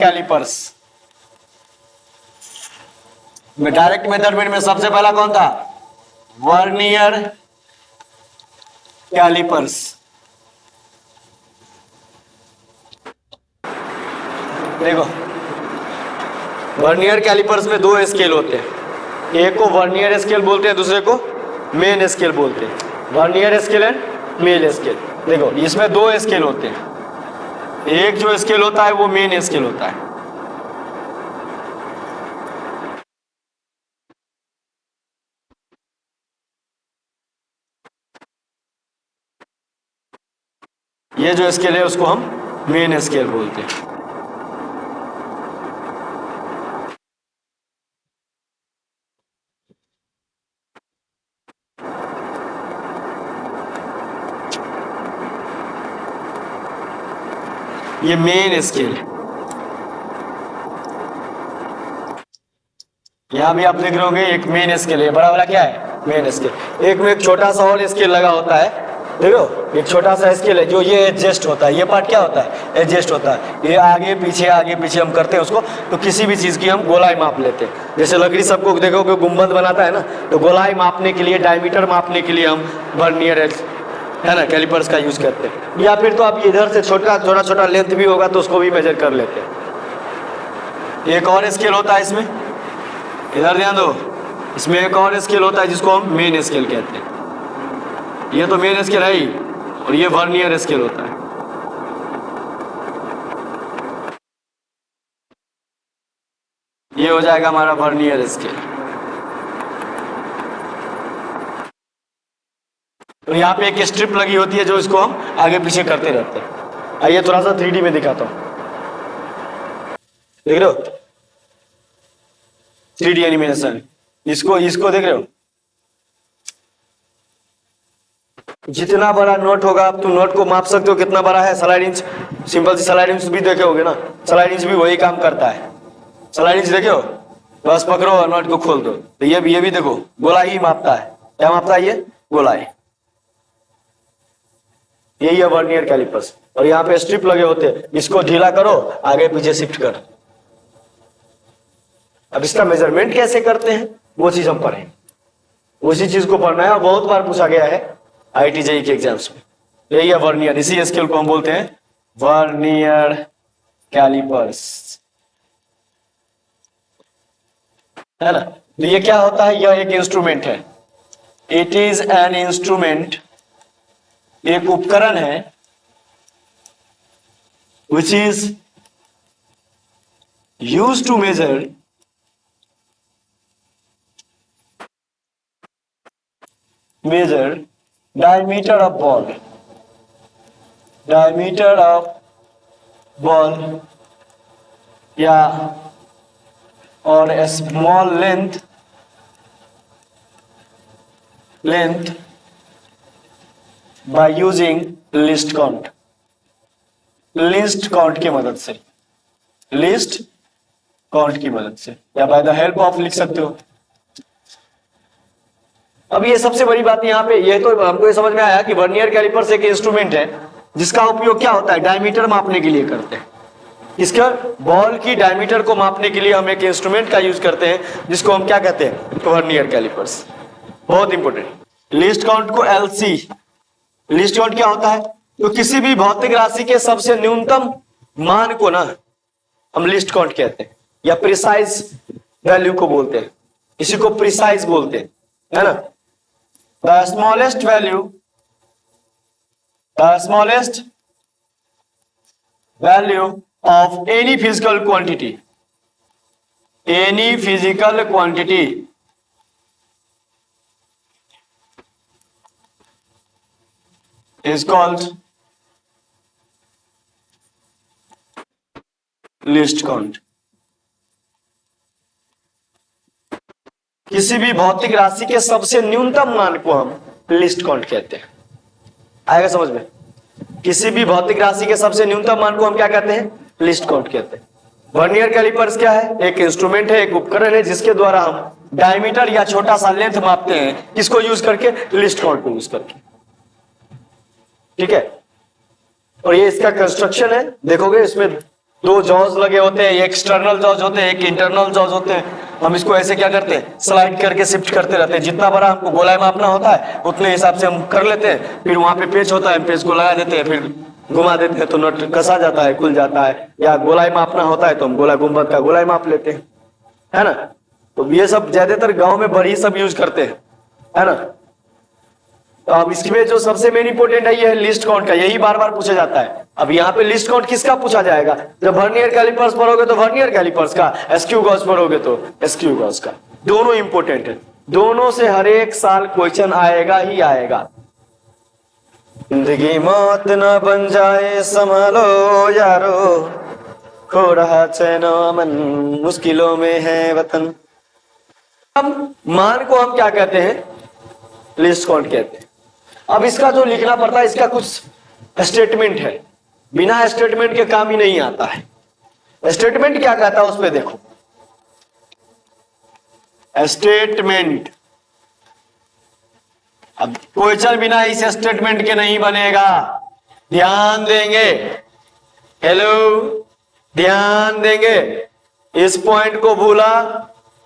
Callipers में direct method में सबसे पहला कौन था? Vernier callipers. देखो वर्नियर कैलिपर्स में दो स्केल होते हैं, एक को वर्नियर स्केल बोलते हैं, दूसरे को मेन स्केल बोलते हैं। Vernier scale and main scale. देखो इसमें दो स्केल होते हैं, एक जो स्केल होता है वो मेन स्केल होता है। ये जो स्केल है उसको हम मेन स्केल बोलते हैं। ये मेन स्केल है। यहां भी आप देख रहे होंगे एक मेन स्केल है, बड़ा वाला क्या है? Main scale. एक में एक छोटा सा और स्केल लगा होता है, देखो एक छोटा सा स्केल है जो ये एडजस्ट होता है। ये पार्ट क्या होता है? एडजस्ट होता है। ये आगे पीछे हम करते हैं उसको, तो किसी भी चीज की हम गोलाई माप लेते हैं। जैसे लकड़ी सबको देखोगे गुंबद बनाता है ना, तो गोलाई मापने के लिए, डायमीटर मापने के लिए हम वर्नियर है ना कैलिपर्स का यूज करते हैं। या फिर तो आप इधर से छोटा लेंथ भी होगा तो उसको भी मेजर कर लेते हैं। एक और स्केल होता है इसमें, इधर ध्यान दो, इसमें एक और स्केल होता है जिसको हम मेन स्केल कहते हैं। ये तो मेन स्केल है ही, और ये वर्नियर स्केल होता है। ये हो जाएगा हमारा वर्नियर स्केल। तो यहाँ पे एक स्ट्रिप लगी होती है जो इसको हम आगे पीछे करते रहते हैं। आइए थोड़ा सा 3D में दिखाता हूं, देख रहे हो 3D एनिमेशन। इसको देख रहे हो? जितना बड़ा नोट होगा आप तो नोट को माप सकते हो कितना बड़ा है। स्लाइड इंच, सिंपल सी स्लाइड इंच भी देखे होगे ना, स्लाइड इंच भी वही काम करता है। स्लाइड इंच देखे हो? बस पकड़ो और नोट को खोल दो। तो ये भी देखो गोलाई ही मापता है। क्या मापता है? ये गोलाई। यही है वर्नियर कैलिपर्स। और यहाँ पे स्ट्रिप लगे होते हैं, इसको ढीला करो, आगे पीछे शिफ्ट कर। अब इसका मेजरमेंट कैसे करते हैं वो चीज हम पढ़ें, उसी चीज को पढ़ना है। और बहुत बार पूछा गया है IIT JEE के एग्जाम्स में। यही है वर्नियर, इसी स्केल को हम बोलते हैं वर्नियर कैलिपर्स, है ना। तो ये क्या होता है? यह एक इंस्ट्रूमेंट है। इट इज एन इंस्ट्रूमेंट, एक उपकरण है which is used to measure diameter of ball या और a small length by using least count की मदद से, least count की मदद से, या by the help of लिख सकते हो। अब ये सबसे बड़ी बात यहाँ पे ये तो हमको ये समझ में आया कि वर्नियर कैलिपर्स एक इंस्ट्रूमेंट है जिसका उपयोग क्या होता है? डायमीटर मापने के लिए करते हैं। इसका बॉल की डायमीटर को मापने के लिए हम एक इंस्ट्रूमेंट का यूज करते हैं जिसको हम क्या कहते हैं? Vernier callipers. बहुत इंपॉर्टेंट। लीस्ट काउंट को LC, लीस्ट काउंट क्या होता है? तो किसी भी भौतिक राशि के सबसे न्यूनतम मान को ना हम लीस्ट काउंट कहते हैं, या प्रिसाइज वैल्यू को बोलते हैं। इसी को प्रिसाइज बोलते हैं, है ना। The smallest value of any physical quantity is called least count। किसी भी भौतिक राशि के सबसे न्यूनतम मान को हम लीस्ट काउंट कहते हैं। आएगा समझ में? किसी भी भौतिक राशि के सबसे न्यूनतम मान को हम क्या कहते हैं? लीस्ट काउंट कहते हैं। वर्नियर कैलिपर्स क्या है? एक इंस्ट्रूमेंट है, एक उपकरण है जिसके द्वारा हम डायमीटर या छोटा सा लेंथ मापते हैं। किसको यूज करके? लीस्ट काउंट को यूज करके। ठीक है। और ये इसका कंस्ट्रक्शन है, देखोगे इसमें दो जॉज लगे होते हैं, एक्सटर्नल जॉज होते हैं, एक इंटरनल जॉज होते हैं। हम इसको ऐसे क्या करते हैं, स्लाइड करके शिफ्ट करते रहते हैं। जितना बड़ा हमको गोलाई मापना होता है उतने हिसाब से हम कर लेते हैं। फिर वहां पे पेच होता है, पेच को लगा देते हैं, फिर घुमा देते हैं तो नट कसा जाता है, खुल जाता है। या गोलाई मापना होता है तो हम गोला गुंबद का गोलाई माप लेते हैं, है ना। तो ये सब ज्यादातर गांव में बड़ी सब यूज करते हैं, है ना। तो अब इसमें जो सबसे मेन इंपोर्टेंट है ये है लिस्ट काउंट का, यही बार बार पूछा जाता है। अब यहाँ पे लिस्ट काउंट किसका पूछा जाएगा, जब वर्नियर कैलिपर्स पढ़ोगे तो वर्नियर कैलिपर्स का, एसक्यू गॉज पढ़ोगे तो एसक्यू गॉज का। दोनों इंपोर्टेंट है, दोनों से हर एक साल क्वेश्चन आएगा ही आएगा। जिंदगी मौत न बन जाए संभालो यारो, खो रहा चैन अमन, मुश्किलों में है वतन। हम मान को हम क्या कहते हैं, लिस्ट काउंट कहते हैं। अब इसका जो लिखना पड़ता है, इसका कुछ स्टेटमेंट है, बिना स्टेटमेंट के काम ही नहीं आता है। स्टेटमेंट क्या कहता है उस पर देखो, स्टेटमेंट। अब क्वेश्चन बिना इस स्टेटमेंट के नहीं बनेगा, ध्यान देंगे। हेलो, ध्यान देंगे। इस पॉइंट को भूला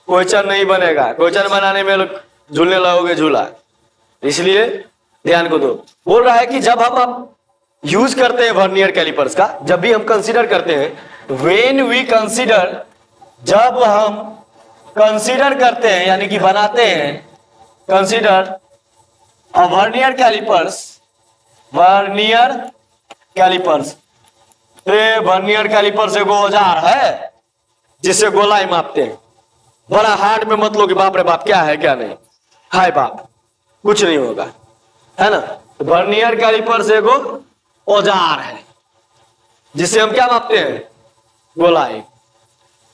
क्वेश्चन नहीं बनेगा, क्वेश्चन बनाने में लोग झूलने लगोगे झूला, इसलिए ध्यान को दो। बोल रहा है कि जब हम यूज करते हैं वर्नियर कैलिपर्स का, जब भी हम कंसीडर करते हैं, व्हेन वी कंसीडर, जब हम कंसीडर करते हैं यानी कि बनाते हैं, consider a vernier callipers, vernier callipers. Vernier callipers एगो औजार है जिससे गोलाई मापते हैं। बड़ा हार्ड में मत लो कि बाप रे बाप क्या है क्या नहीं, हाय बाप कुछ नहीं होगा, है ना। वर्नियर कैलिपर्स एगो औजार है जिससे हम क्या मापते हैं, गोलाई,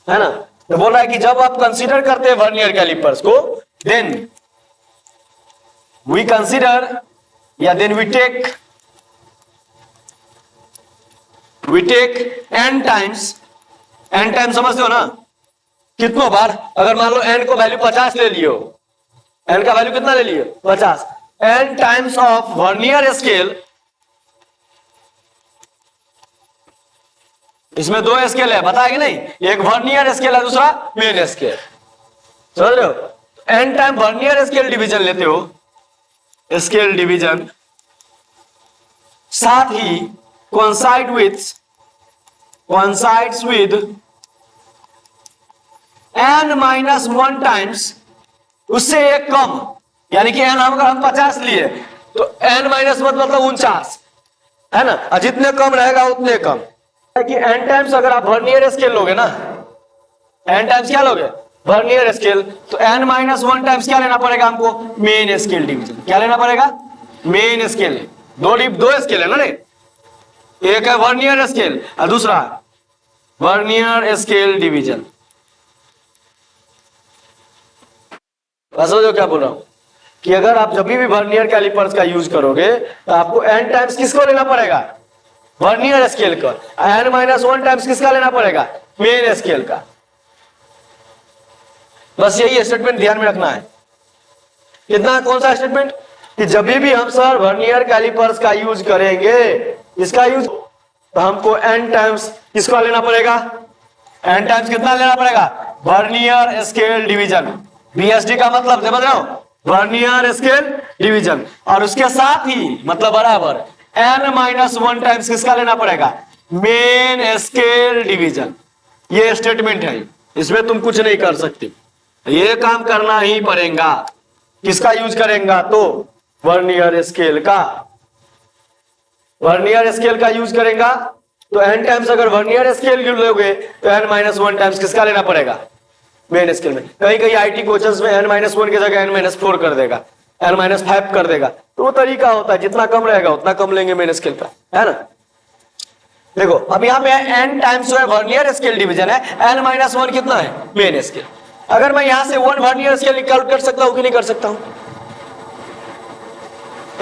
है ना। तो बोल रहा है कि जब आप कंसीडर करते हैं वर्नियर कैलिपर्स को, देन वी कंसीडर या then we take n times. n time समझते हो ना, कितनों बार। अगर मान लो n को वैल्यू 50 ले लियो, n का वैल्यू कितना ले लियो 50, n times of vernier scale. इसमें दो स्केल है, बताया कि नहीं, एक वर्नियर स्केल है, दूसरा मेन स्केल, समझ रहे हो। n time vernier scale division लेते हो, स्केल डिवीजन, साथ ही coincides with n-1 टाइम्स, उससे एक कम, यानी कि n अगर हम 50 लिए तो n-1 मतलब 49, है ना। और जितने कम रहेगा उतने कम, कि n टाइम्स अगर आप वर्नियर स्केल लोगे ना, n टाइम्स क्या लोगे, वर्नियर स्केल, तो n-1 टाइम्स क्या लेना पड़ेगा हमको, मेन स्केल डिवीजन। क्या लेना पड़ेगा, मेन स्केल। दो स्केल है ना, एक है वर्नियर स्केल और दूसरा वर्नियर स्केल डिवीजन। समझो क्या बोल रहा हूं, कि अगर आप जब भी वर्नियर कैलिपर्स का यूज करोगे तो आपको n टाइम्स किसको लेना पड़ेगा, वर्नियर स्केल का, n-1 टाइम्स किसका लेना पड़ेगा, मेन स्केल का। बस यही स्टेटमेंट ध्यान में रखना है। कितना, कौन सा स्टेटमेंट, कि जब भी हम सर वर्नियर कैलिपर्स का यूज करेंगे, इसका यूज, तो हमको n टाइम्स किसका लेना पड़ेगा, n टाइम्स कितना लेना पड़ेगा, वर्नियर स्केल डिवीजन। VSD का मतलब समझ रहे हो, वर्नियर स्केल डिवीजन। और उसके साथ ही मतलब बराबर n-1 टाइम्स किसका लेना पड़ेगा, मेन स्केल डिवीजन। ये स्टेटमेंट है, इसमें तुम कुछ नहीं कर सकते, ये काम करना ही पड़ेगा। किसका यूज करेंगे तो वर्नियर स्केल का, वर्नियर स्केल का यूज करेगा तो n टाइम्स अगर वर्नियर स्केल लोगे तो n-1 टाइम्स किसका लेना पड़ेगा, मेन स्केल में। कहीं कहीं आईटी क्वेश्चंस में n-1 की जगह n-4 कर देगा, n-5 कर देगा, तो वो तरीका होता है, जितना कम रहेगा उतना कम लेंगे मेन स्केल का, है ना। देखो अब यहाँ पे n times vernier scale division है, n-1 कितना है, मेन स्केल। अगर मैं यहां से 1 वर्नियर स्केल निकाल कर सकता हूं कि नहीं कर सकता हूं,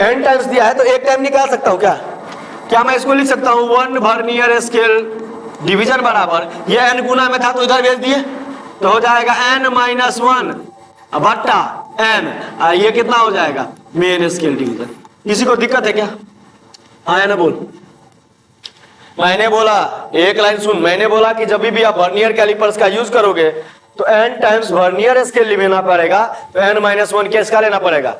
n टाइम्स दिया है तो एक टाइम निकाल सकता हूं क्या मैं इसको लिख सकता हूं 1 वर्नियर स्केल डिवीजन बराबर, ये n गुना में था तो इधर भेज दिए तो हो जाएगा n-1 बट्टा n, ये कितना हो जाएगा, मेन स्केल डिवीजन। किसी को दिक्कत है क्या, आया ना बोल। मैंने बोला, एक लाइन सुन, मैंने बोला कि जब भी आप वर्नियर कैलिपर्स का यूज करोगे तो n टाइम्स वर्नियर स्केल लेना पड़ेगा, तो n-1 क्या इसका लेना पड़ेगा,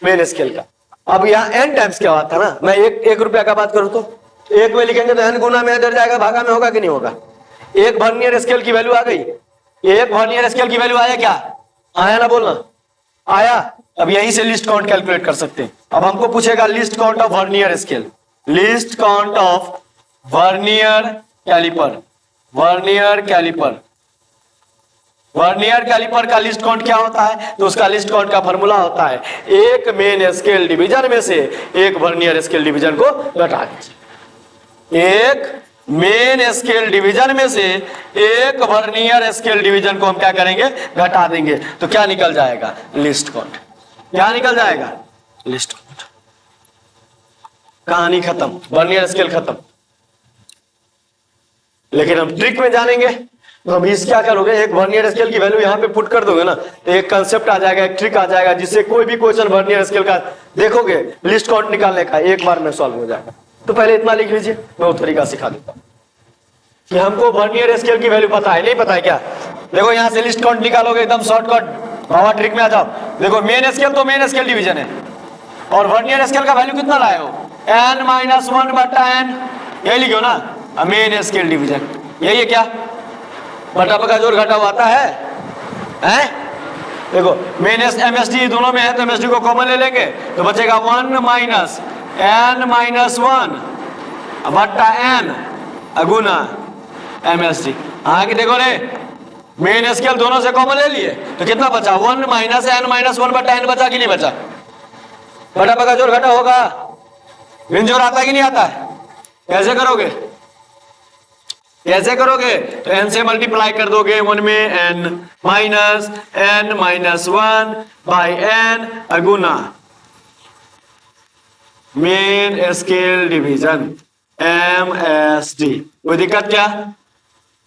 मेन स्केल का। अब यहाँ n टाइम्स क्या होता है ना, मैं एक रुपया का बात करूं तो एक में लिखेंगे तो n गुना में इधर जाएगा, भागा में होगा कि नहीं होगा। एक वर्नियर स्केल की वैल्यू आ गई, एक वर्नियर स्केल की वैल्यू आया क्या, आया ना, बोलना आया। अब यहीं से लिस्ट काउंट कैलकुलेट कर सकते हैं। अब हमको पूछेगा least count of vernier scale, least count of vernier calliper, vernier calliper, vernier calliper का लिस्ट काउंट क्या होता है, तो उसका लिस्ट काउंट का फॉर्मूला होता है एक मेन स्केल डिवीजन में से एक वर्नियर स्केल डिवीजन को घटा दीजिए, एक मेन स्केल डिवीजन में से एक वर्नियर स्केल डिवीजन को हम क्या करेंगे, घटा देंगे, तो क्या निकल जाएगा, लिस्ट काउंट। क्या निकल जाएगा, लिस्ट काउंट। कहानी खत्म, वर्नियर स्केल खत्म। लेकिन हम ट्रिक में जानेंगे तो हम इस क्या करोगे, एक वर्नियर स्केल की वैल्यू यहां पे पुट कर दोगे ना, तो एक कंसेप्ट आ जाएगा, एक ट्रिक आ जाएगा, जिससे कोई भी क्वेश्चन वर्नियर स्केल का देखोगे लिस्ट काउंट निकालने का एक बार में सॉल्व हो जाएगा। तो पहले इतना लिख लीजिए, मैं वो तरीका सिखा देता हूं कि हमको वर्नियर स्केल की वैल्यू पता है, नहीं पता है क्या। देखो यहां से लिस्ट काउंट निकालोगे एकदम शॉर्टकट, बाबा ट्रिक में आ जाओ। देखो मेन स्केल तो मेन स्केल डिवीजन है, और वर्नियर स्केल का वैल्यू कितना लाए हो, n-1 बटा n, यही लिखो ना, मेन स्केल डिवीजन, यही है क्या, बटा का जोड़ घटा हुआ आता है, हैं? देखो मेन MSD दोनों में है तो MSD को कॉमन ले लेंगे तो बचेगा 1 माइनस n-1 बटा n गुना MSD। आगे देखो रे, मेन स्केल दोनों से कॉमन ले लिए तो कितना बचा, 1 माइनस n-1 बटा n बचा कि नहीं बचा, बटा का जोड़ घटा होगा, बिन जोड़ आता कि नहीं आता है, कैसे करोगे, कैसे करोगे, तो n से मल्टीप्लाई कर दोगे 1 में n-1 by n Guna main scale division MSD। कोई दिक्कत क्या,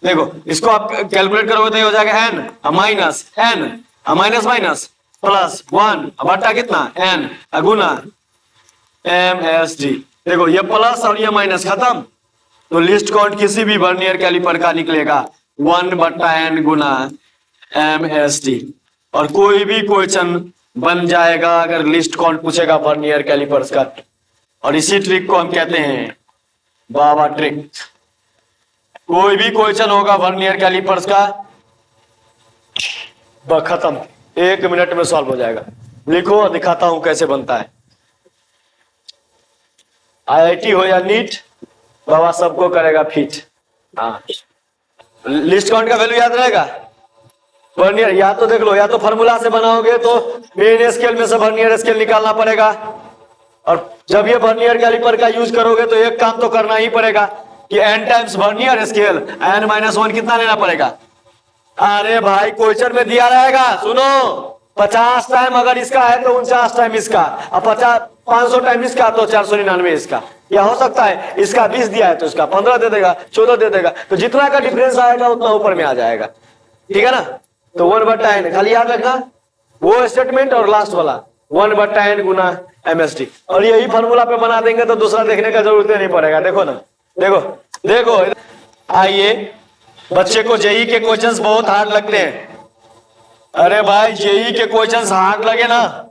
देखो इसको आप कैलकुलेट करोगे तो ये हो जाएगा n minus n minus minus plus 1 बटा कितना n गुना MSD। देखो ये प्लस और ये माइनस खत्म, तो लिस्ट काउंट किसी भी वर्नियर कैलिपर का निकलेगा 1 बटा n गुना MSD। और कोई भी क्वेश्चन बन जाएगा अगर लिस्ट काउंट पूछेगा वर्नियर कैलिपर्स का, और इसी ट्रिक को हम कहते हैं बाबा ट्रिक। कोई भी क्वेश्चन होगा वर्नियर कैलिपर्स का, खत्म, 1 मिनट में सॉल्व हो जाएगा। लिखो, दिखाता हूं कैसे बनता है। IIT हो या नीट, बाबा सबको करेगा फिट। हाँ, लिस्ट काउंट का वैल्यू याद रहेगा, वर्नियर या तो देख लो, या तो फॉर्मूला से बनाओगे तो मेन स्केल में से वर्नियर स्केल निकालना पड़ेगा, और जब ये वर्नियर कैलिपर का यूज करोगे तो एक काम तो करना ही पड़ेगा कि n times vernier scale n-1 कितना लेना पड़ेगा। अरे भाई क्वेश्चन में दिया रहेगा, सुनो, 50 टाइम अगर इसका है तो 49 टाइम इसका, और 500 टाइम इसका तो 499 इसका, या हो सकता है इसका 20 दिया है तो इसका 15 दे देगा, 14 दे देगा, तो जितना का डिफरेंस आएगा उतना ऊपर में आ जाएगा, ठीक है ना। तो 1 बटा n खाली याद रखना, वो स्टेटमेंट और लास्ट वाला 1 बटा n गुना MSD, और यही फॉर्मूला पे बना देंगे तो दूसरा देखने का जरूरत नहीं पड़ेगा। देखो ना, देखो देखो, आइए, बच्चे को जेई के क्वेश्चंस बहुत हार्ड लगते हैं। अरे भाई जेई के क्वेश्चंस हार्ड लगे ना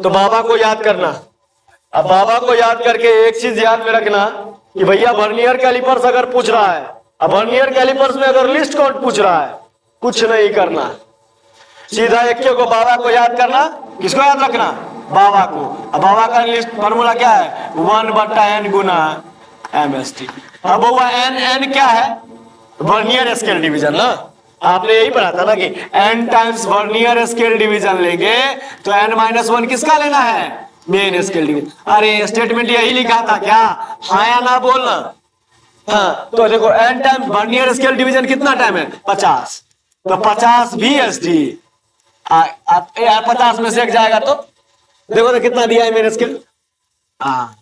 तो बाबा को याद करना, अब बाबा को याद करके एक चीज याद में रखना कि भैया वर्नियर कैलिपर्स अगर पूछ रहा है, अब वर्नियर कैलिपर्स में अगर लिस्ट काउंट पूछ रहा है, कुछ नहीं करना, सीधा एक को बाबा को याद करना। किसको याद रखना, बाबा को। अब बाबा का लिस्ट फॉर्मूला क्या है, 1 बटा n गुना MSD। अब हुआ n क्या है, वर्नियर स्केल डिवीजन ना, आपने यही पढ़ा था ना कि n times vernier scale division लेंगे तो n-1 किसका लेना है, मेन स्केल डिवीजन। अरे स्टेटमेंट यही लिखा था क्या, हाँ या ना बोलना। हाँ, तो देखो n times vernier scale division कितना टाइम है, 50, तो 50 VSD, 50 में से एक जाएगा तो देखो तो कितना दिया है मेन स्केल। हाँ,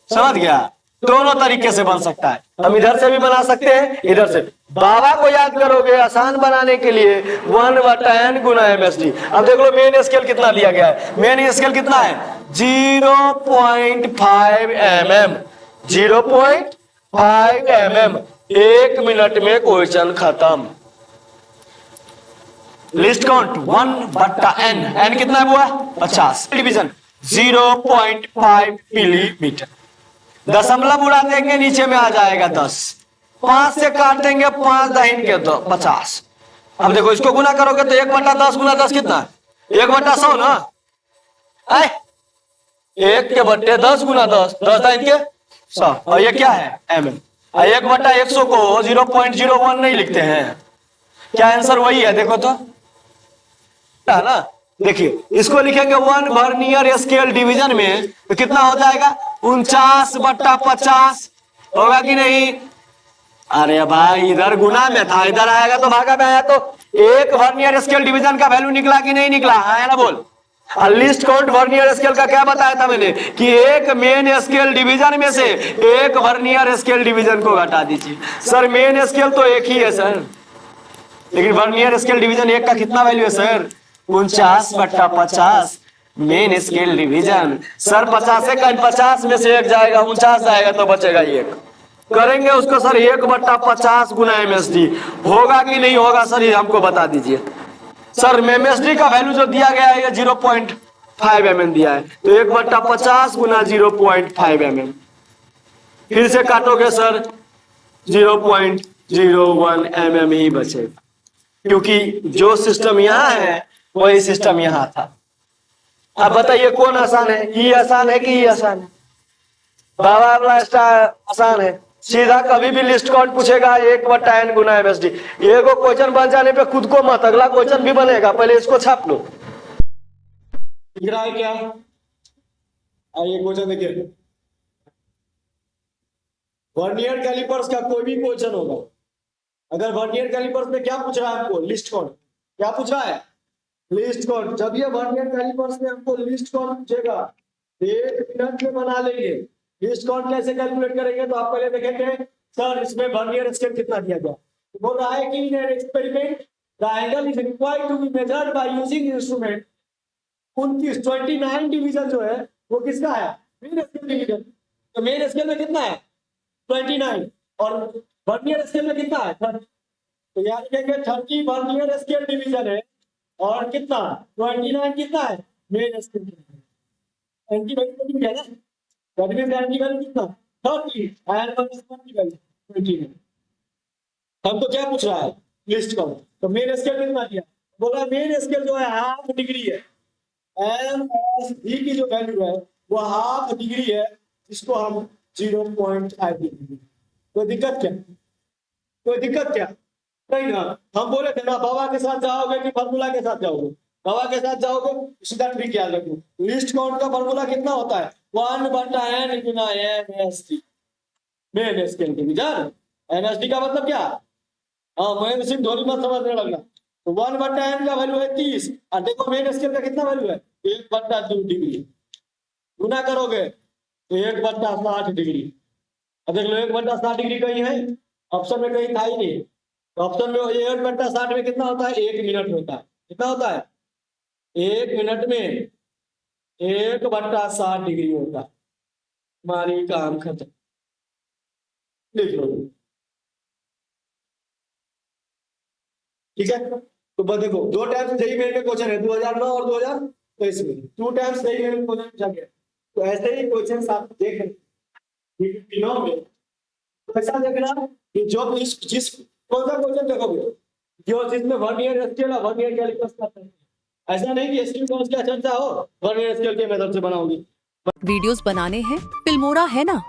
समझ गया, दोनों तरीके से बन सकता है, हम इधर से भी बना सकते हैं, इधर से। बाबा को याद करोगे आसान बनाने के लिए 1 बटा n गुना MSD। अब देख लो मेन स्केल कितना दिया गया है, मेन स्केल कितना है 0.5 mm, 0.5 mm। 1 मिनट में क्वेश्चन खत्म। List count 1/n। n कितना हुआ? 50। Division 0.5 millimetre. दशमलव उड़ा देंगे नीचे में आ जाएगा 10। 5 से काट देंगे 5 दाहिन के तो 50। अब देखो इसको गुना करोगे तो 1/10 गुना 10 कितना? 1/100 ना। 1 के बट्टे 10 गुना 10, 10 दाहिन के 100। और ये क्या है? mm। 1/100 को 0.01 नहीं लिखते हैं क्या? आंसर वही है, देखो तो है ना। देखिए इसको लिखेंगे 1 वर्नियर स्केल डिवीजन में तो कितना हो जाएगा? 49/50 होगा कि नहीं? अरे भाई इधर गुना में था, इधर आएगा तो भागा में आया, तो 1 वर्नियर स्केल डिवीजन का वैल्यू निकला कि नहीं निकला? है ना बोल। लिस्ट काउंट वर्नियर स्केल का क्या बताया था मैंने कि एक मेन स्केल डिवीजन में से एक वर्नियर स्केल डिवीजन को घटा दीजिए। सर मेन स्केल तो एक ही है सर, लेकिन वर्नियर स्केल डिवीजन एक का कितना वैल्यू है sir? 49/50 main scale division. Sir 50 में से एक जाएगा, 49 जाएगा तो बचेगा 1। करेंगे उसको सर 1/50 गुना MSD होगा कि नहीं होगा सर? ये हमको बता दीजिए सर। MSD का वैल्यू जो दिया गया है 0.5 mm दिया है, तो 1/50 गुना 0.5 mm। फिर से काटोगे सर 0.01 mm ही बचेगा, क्योंकि जो सिस्टम यहाँ है वही सिस्टम यहाँ था। अब बताइए कौन आसान है? ये आसान है कि ये आसान है? बाबा ब्लास्ट आसान है। सीधा कभी भी लिस्ट काउंट पूछेगा 1/n गुना MSD। ये को क्वेश्चन बन जाने पे खुद को मत, अगला क्वेश्चन भी बनेगा, पहले इसको छाप लो। दिख रहा है क्या? आइए क्वेश्चन देखिए। वर्नियर कैलिपर्स का कोई भी क्वेश्चन होगा, अगर वर्नियर कैलिपर्स में क्या पूछ रहा है हमको? List count. क्या पूछ रहा है? List count. जब ये वर्नियर कैलिपर्स में हमको लिस्ट काउंट पूछेगा 1 मिनट में बना लेंगे। लिस्ट काउंट कैसे कैलकुलेट करेंगे? तो आप पहले देखेंगे सर इसमें वर्नियर स्केल कितना दिया गया। तो बोल रहा है कि in an experiment the angle is required to be measured by using instrument. 29 division जो है वो किसका है? Main scale division. तो मेन स्केल में कितना है? 29। और वर्नियर स्केल में कितना है? 30। तो याद रखेंगे 30 वर्नियर स्केल डिवीजन है और कितना? 29 कितना है? Main scale. एंटी वैल्यू क्या है ना? एंटी वैल्यू कितना? 30 एंड 1 वैल्यू 29। हमको क्या पूछ रहा है? List count. तो मेन स्केल कितना दिया? बोला मेन स्केल जो है हाफ डिग्री है। MSD की जो वैल्यू है वो हाफ डिग्री है, जिसको हम 0.5 डिग्री। कोई दिक्कत क्या? कोई दिक्कत क्या? नहीं ना। हम बोले थे ना बाबा के साथ जाओगे कि फार्मूला के साथ जाओगे? बाबा के साथ जाओगे, सीधा ट्रिक याद रखो। लिस्ट काउंट का फार्मूला कितना होता है? 1/n गुना MSD। Main scale division. MSD का मतलब क्या? हाँ मैं सिर्फ ढोली मत समझने लगना। तो 1/n का वैल्यू है 30 और देखो मेन स्केल का कितना वैल्यू है? 1/2 डिग्री। गुना करोगे तो 1/60 डिग्री। अब देख लो 1/60 डिग्री कहीं है? ऑप्शन में कहीं था ही नहीं। तो ऑप्शन में 1/60 में कितना होता है? 1 मिनट होता है। कितना होता है? 1 मिनट में 1/60 डिग्री होता है। हमारी काम खत्म। लिख लो। ठीक है, तो बस देखो 2 टाइम्स सही मेन में क्वेश्चन है 2009 और 2023 में। 2 टाइम्स सही मेन में क्वेश्चन पूछा गया। तो ऐसे ही क्वेश्चन आप देख दिनों में ऐसा देखना कि जो जिस कौन सा क्वेश्चन देखोगे जो जिसमें वर्नियर स्केल और वर्नियर कैलिपर्स करते हैं। ऐसा नहीं कि स्केल कौन सा चर्चा हो वर्नियर स्केल के मेथड से बनाओगी। वीडियोस बनाने हैं फिल्मोरा है ना।